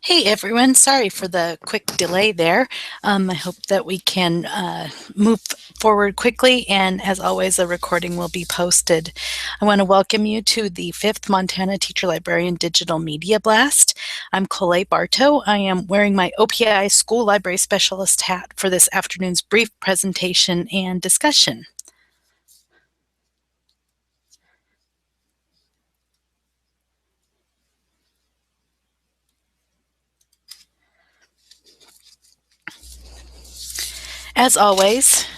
Hey everyone, sorry for the quick delay there. I hope that we can move forward quickly, and as always, a recording will be posted. I want to welcome you to the 5th Montana Teacher Librarian Digital Media Blast. I'm Colette Bartow. I am wearing my OPI School Library Specialist hat for this afternoon's brief presentation and discussion. As always,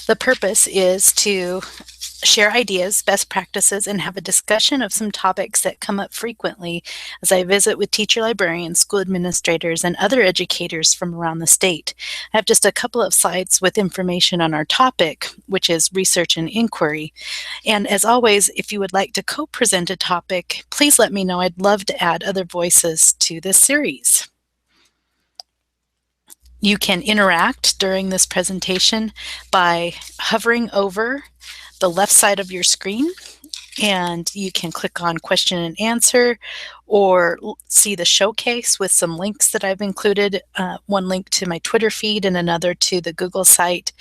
the purpose is to share ideas, best practices, and have a discussion of some topics that come up frequently as I visit with teacher librarians, school administrators, and other educators from around the state. I have just a couple of slides with information on our topic, which is research and inquiry. And as always, if you would like to co-present a topic, please let me know. I'd love to add other voices to this series. You can interact during this presentation by hovering over the left side of your screen, and you can click on question and answer or see the showcase with some links that I've included, one link to my Twitter feed and another to the Google site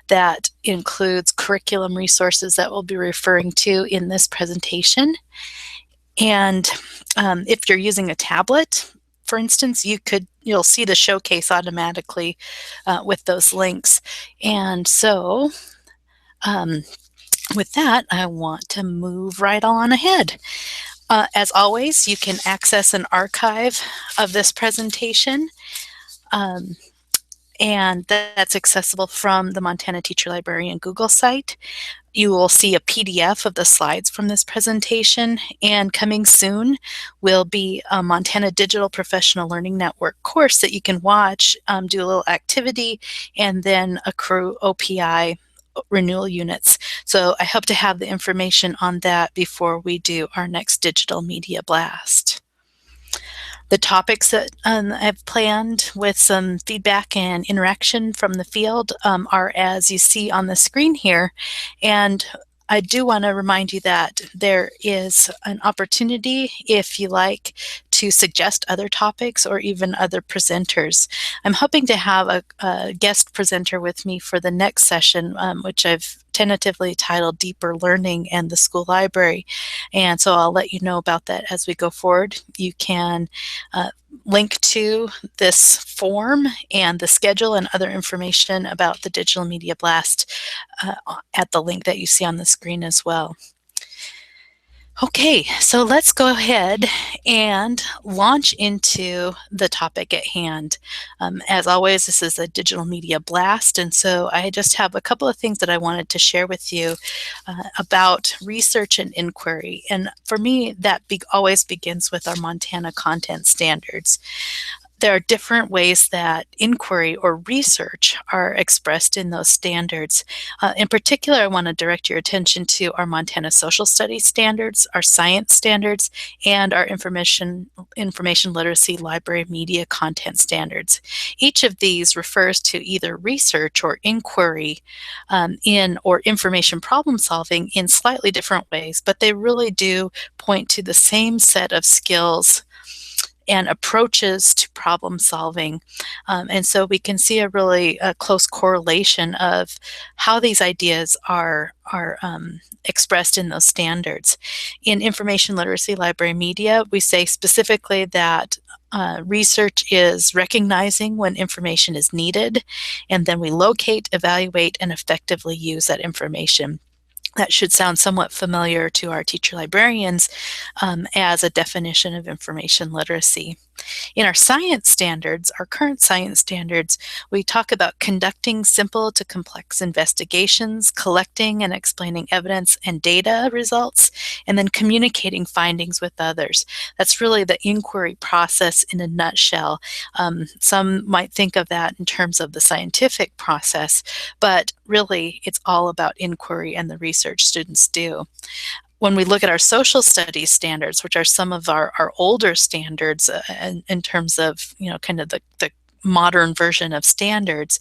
that includes curriculum resources that we'll be referring to in this presentation. And if you're using a tablet, for instance, you'll see the showcase automatically with those links. And so with that, I want to move right on ahead. As always, you can access an archive of this presentation, and that's accessible from the Montana Teacher Librarian Google site. You will see a PDF of the slides from this presentation, and coming soon will be a Montana Digital Professional Learning Network course that you can watch, do a little activity, and then accrue OPI renewal units. So I hope to have the information on that before we do our next digital media blast. The topics that I've planned with some feedback and interaction from the field are as you see on the screen here. And I do want to remind you that there is an opportunity, if you like, to suggest other topics or even other presenters. I'm hoping to have a guest presenter with me for the next session, which I've tentatively titled Deeper Learning and the School Library. And so I'll let you know about that as we go forward. You can link to this form and the schedule and other information about the Digital Media Blast at the link that you see on the screen as well. Okay, so let's go ahead and launch into the topic at hand. As always, this is a digital media blast, and so I just have a couple of things that I wanted to share with you about research and inquiry. And for me, that always begins with our Montana content standards. There are different ways that inquiry or research are expressed in those standards. In particular, I want to direct your attention to our Montana Social Studies standards, our science standards, and our information literacy library media content standards. Each of these refers to either research or inquiry or information problem solving in slightly different ways, but they really do point to the same set of skills and approaches to problem solving. And so we can see a really close correlation of how these ideas are expressed in those standards. In information literacy library media, we say specifically that research is recognizing when information is needed, and then we locate, evaluate, and effectively use that information. That should sound somewhat familiar to our teacher librarians as a definition of information literacy. In our science standards, our current science standards, we talk about conducting simple to complex investigations, collecting and explaining evidence and data results, and then communicating findings with others. That's really the inquiry process in a nutshell. Some might think of that in terms of the scientific process, but really it's all about inquiry and the research students do. When we look at our social studies standards, which are some of our older standards in terms of, kind of the modern version of standards,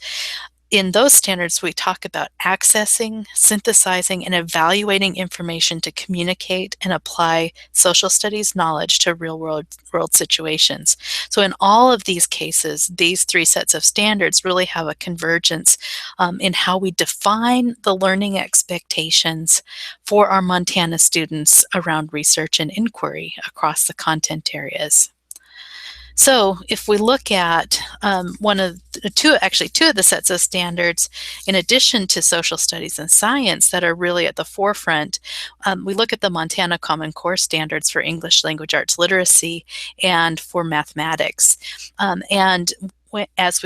in those standards, we talk about accessing, synthesizing, and evaluating information to communicate and apply social studies knowledge to real-world situations. So in all of these cases, these three sets of standards really have a convergence in how we define the learning expectations for our Montana students around research and inquiry across the content areas. So if we look at two of the sets of standards, in addition to social studies and science that are really at the forefront, we look at the Montana Common Core standards for English language arts literacy and for mathematics. And as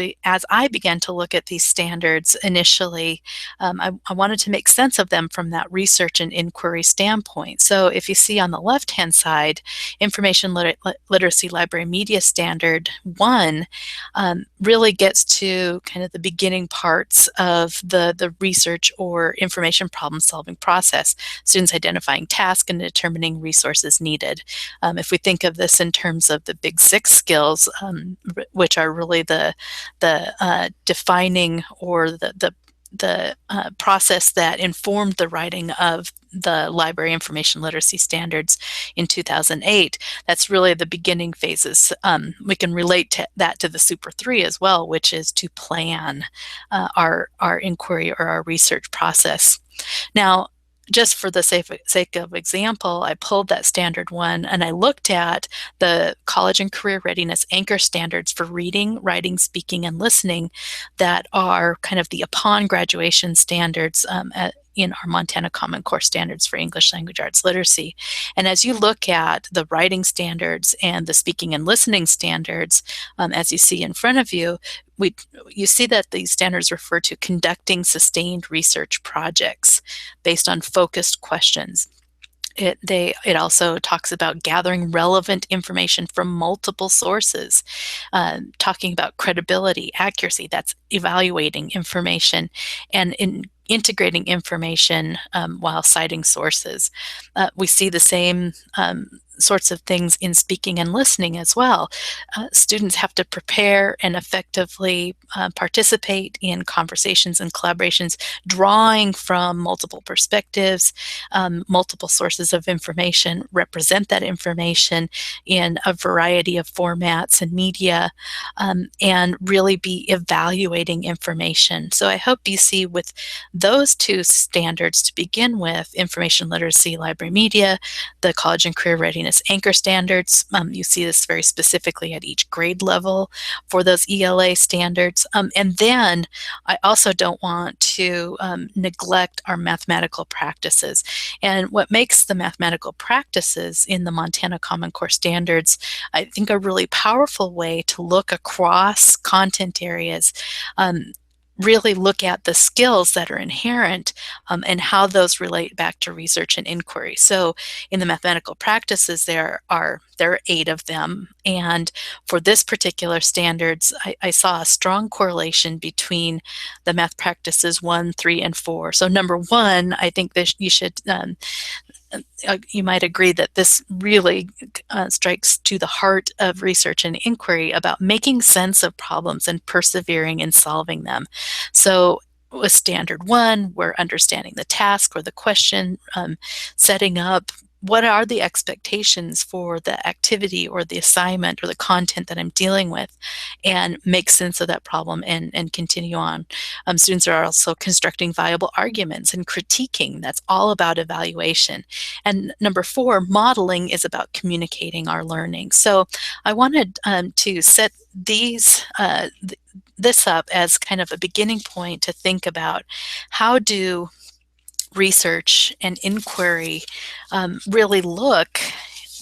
I began to look at these standards initially, I wanted to make sense of them from that research and inquiry standpoint. So if you see on the left-hand side, Information Literacy Library Media Standard 1 really gets to kind of the beginning parts of the research or information problem-solving process, students identifying tasks and determining resources needed. If we think of this in terms of the big six skills, which are really the defining or the process that informed the writing of the Library Information Literacy Standards in 2008. That's really the beginning phases. We can relate that to the Super 3 as well, which is to plan our inquiry or our research process. Now, just for the sake of example, I pulled that standard 1 and I looked at the college and career readiness anchor standards for reading, writing, speaking, and listening that are kind of the upon graduation standards in our Montana Common Core standards for English language arts literacy. And as you look at the writing standards and the speaking and listening standards, as you see in front of you, you see that these standards refer to conducting sustained research projects based on focused questions. It also talks about gathering relevant information from multiple sources, talking about credibility, accuracy, that's evaluating information, and integrating information while citing sources. We see the same sorts of things in speaking and listening as well. Students have to prepare and effectively participate in conversations and collaborations, drawing from multiple perspectives, multiple sources of information, represent that information in a variety of formats and media, and really be evaluating information. So I hope you see with those two standards to begin with, Information Literacy Library Media, the College and Career Readiness Anchor Standards. You see this very specifically at each grade level for those ELA standards. And then I also don't want to neglect our mathematical practices. And what makes the mathematical practices in the Montana Common Core standards, I think, a really powerful way to look across content areas, really look at the skills that are inherent and how those relate back to research and inquiry. So in the mathematical practices, there are 8 of them. And for this particular standards, I saw a strong correlation between the math practices 1, 3, and 4. So number 1, I think that you might agree that this really strikes to the heart of research and inquiry about making sense of problems and persevering in solving them. So with standard 1, we're understanding the task or the question, setting up what are the expectations for the activity or the assignment or the content that I'm dealing with, and make sense of that problem and continue on. Students are also constructing viable arguments and critiquing. That's all about evaluation. And number 4, modeling is about communicating our learning. So I wanted to set this up as kind of a beginning point to think about how do research and inquiry really look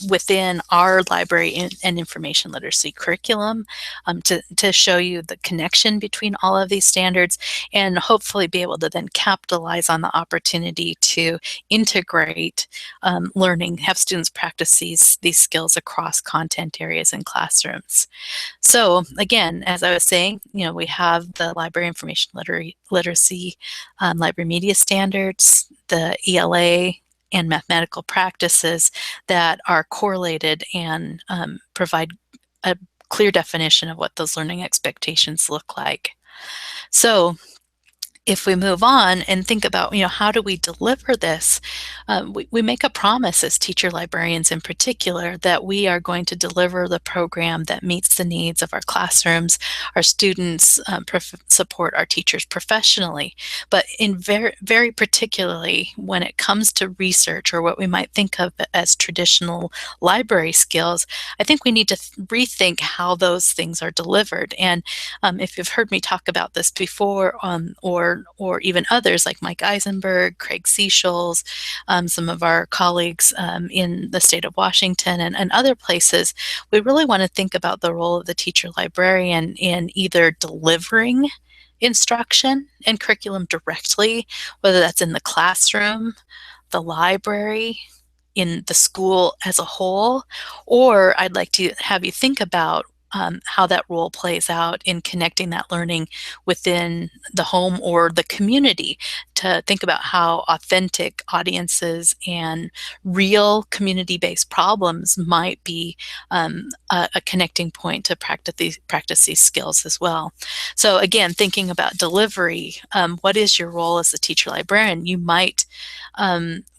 within our library and information literacy curriculum, to show you the connection between all of these standards and hopefully be able to then capitalize on the opportunity to integrate learning, have students practice these skills across content areas in classrooms. So again, as I was saying, we have the Library Information Literacy Library Media Standards, the ELA, and mathematical practices that are correlated and provide a clear definition of what those learning expectations look like. So If we move on and think about, how do we deliver this? We make a promise as teacher librarians in particular that we are going to deliver the program that meets the needs of our classrooms, our students, support our teachers professionally. But in very particularly when it comes to research or what we might think of as traditional library skills, I think we need to rethink how those things are delivered. And if you've heard me talk about this before, or even others like Mike Eisenberg, Craig Seasholes, some of our colleagues in the state of Washington and other places, we really want to think about the role of the teacher librarian in either delivering instruction and curriculum directly, whether that's in the classroom, the library, in the school as a whole, or I'd like to have you think about how that role plays out in connecting that learning within the home or the community, to think about how authentic audiences and real community-based problems might be a connecting point to practice these skills as well. So again, thinking about delivery, what is your role as a teacher librarian? You might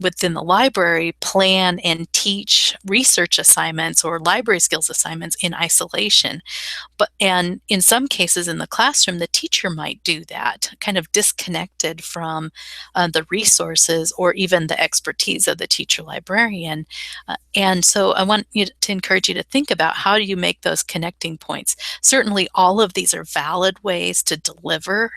within the library plan and teach research assignments or library skills assignments in isolation. And in some cases in the classroom, the teacher might do that, kind of disconnected from the resources or even the expertise of the teacher librarian. And so I want to encourage you to think about, how do you make those connecting points? Certainly all of these are valid ways to deliver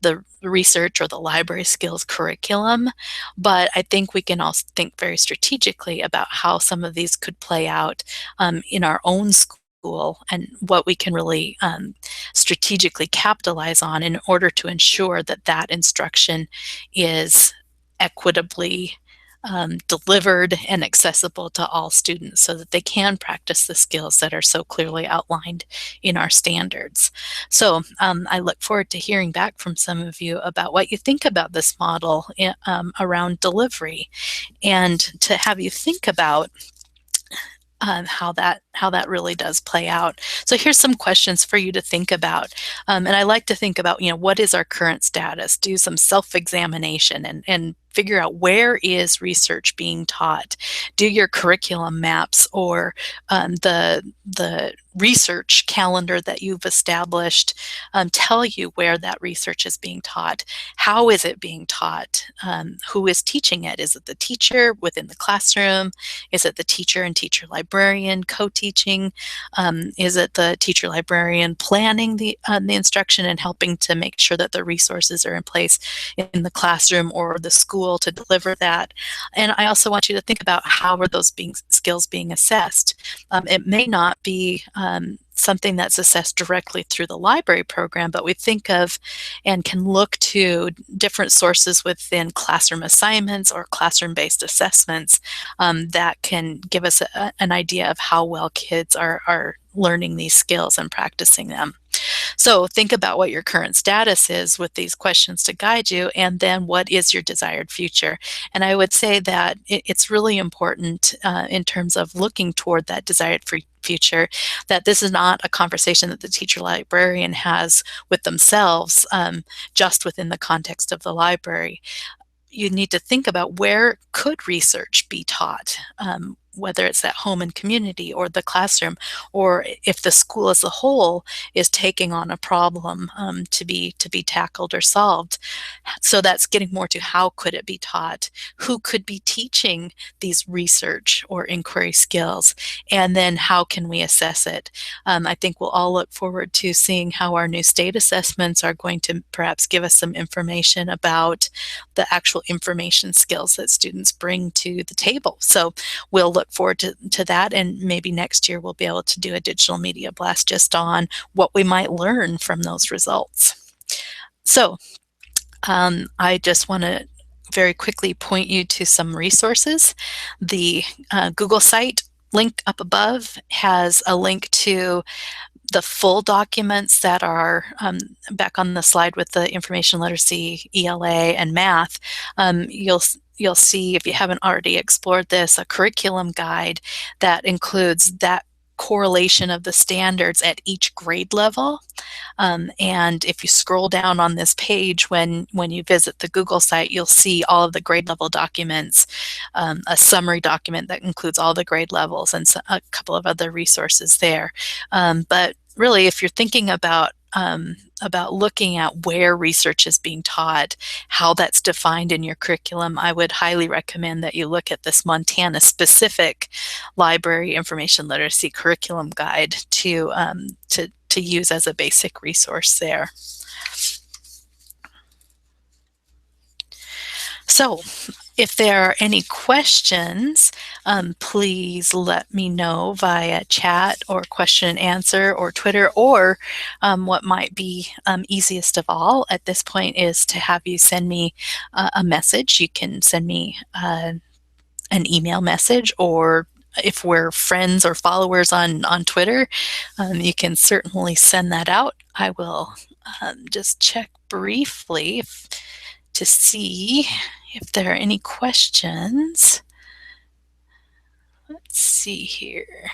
the research or the library skills curriculum, but I think we can also think very strategically about how some of these could play out in our own school, and what we can really strategically capitalize on in order to ensure that that instruction is equitably delivered and accessible to all students, so that they can practice the skills that are so clearly outlined in our standards. So I look forward to hearing back from some of you about what you think about this model around delivery, and to have you think about how that really does play out. So here's some questions for you to think about. And I like to think about, what is our current status? Do some self-examination and figure out, where is research being taught? Do your curriculum maps or the research calendar that you've established tell you where that research is being taught? How is it being taught? Who is teaching it? Is it the teacher within the classroom? Is it the teacher and teacher librarian co-teaching? Is it the teacher librarian planning the instruction and helping to make sure that the resources are in place in the classroom or the school to deliver that? And I also want you to think about, how are those skills being assessed? It may not be something that's assessed directly through the library program, but we think of and can look to different sources within classroom assignments or classroom-based assessments that can give us an idea of how well kids are learning these skills and practicing them. So think about what your current status is with these questions to guide you, and then what is your desired future? And I would say that it's really important in terms of looking toward that desired future, that this is not a conversation that the teacher librarian has with themselves just within the context of the library. You need to think about, where could research be taught, whether it's at home and community or the classroom, or if the school as a whole is taking on a problem to be tackled or solved. So that's getting more to, how could it be taught? Who could be teaching these research or inquiry skills? And then how can we assess it? I think we'll all look forward to seeing how our new state assessments are going to perhaps give us some information about the actual information skills that students bring to the table. So we'll look forward to that, and maybe next year we'll be able to do a digital media blast just on what we might learn from those results. So I just want to very quickly point you to some resources. The Google site link up above has a link to the full documents that are back on the slide with the information literacy, ELA, and math. You'll see, if you haven't already explored this, a curriculum guide that includes that correlation of the standards at each grade level. And if you scroll down on this page when you visit the Google site, you'll see all of the grade level documents, a summary document that includes all the grade levels and a couple of other resources there. But really, if you're thinking about looking at where research is being taught, how that's defined in your curriculum, I would highly recommend that you look at this Montana-specific library information literacy curriculum guide to use as a basic resource there. So, if there are any questions, please let me know via chat or question and answer or Twitter, or what might be easiest of all at this point is to have you send me a message. You can send me an email message, or if we're friends or followers on Twitter, you can certainly send that out. I will just check briefly to see if there are any questions. Let's see here.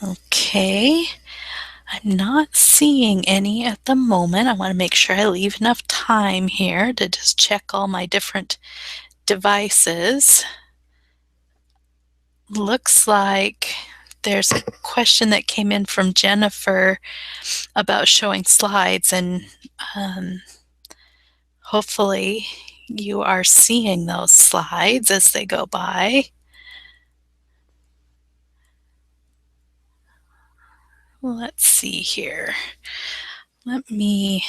Okay, I'm not seeing any at the moment. I want to make sure I leave enough time here to just check all my different devices. Looks like there's a question that came in from Jennifer about showing slides, and hopefully you are seeing those slides as they go by. Let's see here. Let me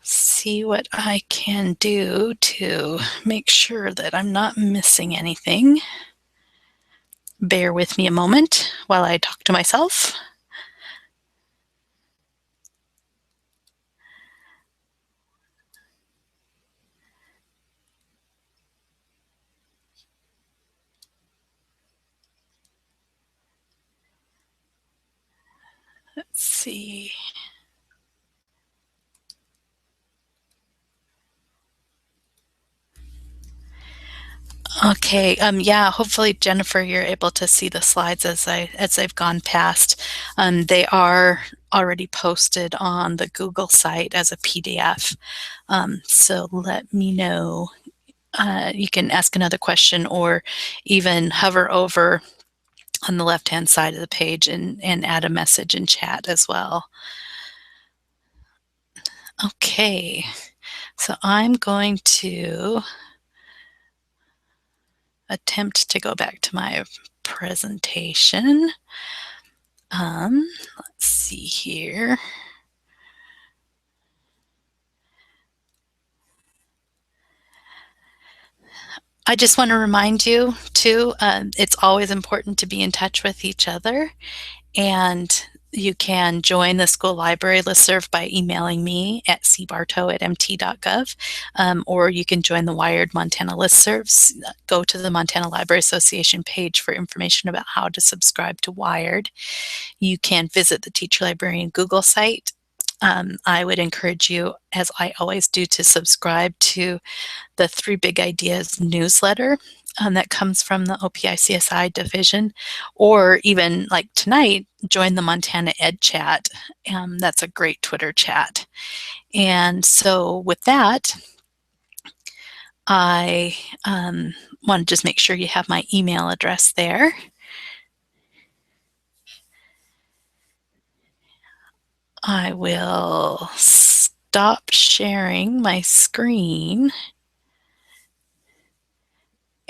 see what I can do to make sure that I'm not missing anything. Bear with me a moment while I talk to myself. Let's see. Okay, yeah, hopefully, Jennifer, you're able to see the slides as they've gone past. They are already posted on the Google site as a PDF. So let me know. You can ask another question or even hover over on the left-hand side of the page and add a message in chat as well. Okay, so I'm going to attempt to go back to my presentation. Let's see here. I just want to remind you too, it's always important to be in touch with each other, and you can join the school library listserv by emailing me at cbartow@mt.gov, or you can join the Wired Montana listservs. Go to the Montana Library Association page for information about how to subscribe to Wired. You can visit the Teacher Librarian Google site. I would encourage you, as I always do, to subscribe to the 3 Big Ideas newsletter that comes from the OPI-CSI division, or even like tonight, join the Montana Ed Chat. That's a great Twitter chat. And so with that, I want to just make sure you have my email address there. I will stop sharing my screen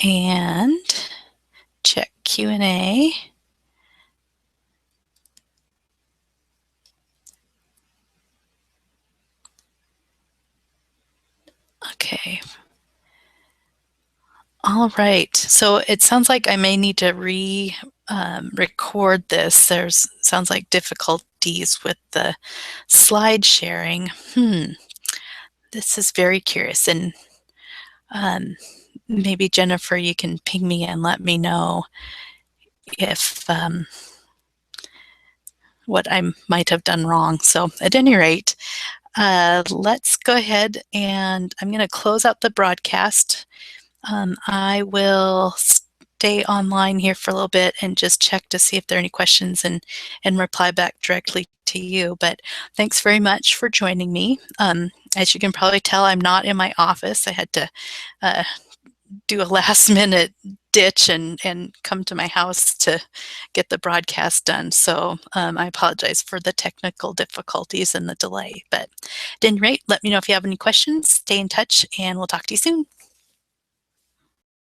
and check Q&A. Okay. All right. So it sounds like I may need to record this. Sounds like difficulties with the slide sharing. This is very curious. And maybe Jennifer, you can ping me and let me know if what I might have done wrong. So at any rate, let's go ahead and I'm going to close out the broadcast. I will stay online here for a little bit and just check to see if there are any questions and reply back directly to you. But thanks very much for joining me. As you can probably tell, I'm not in my office. I had to do a last minute ditch and come to my house to get the broadcast done. So I apologize for the technical difficulties and the delay. But at any rate, let me know if you have any questions. Stay in touch and we'll talk to you soon.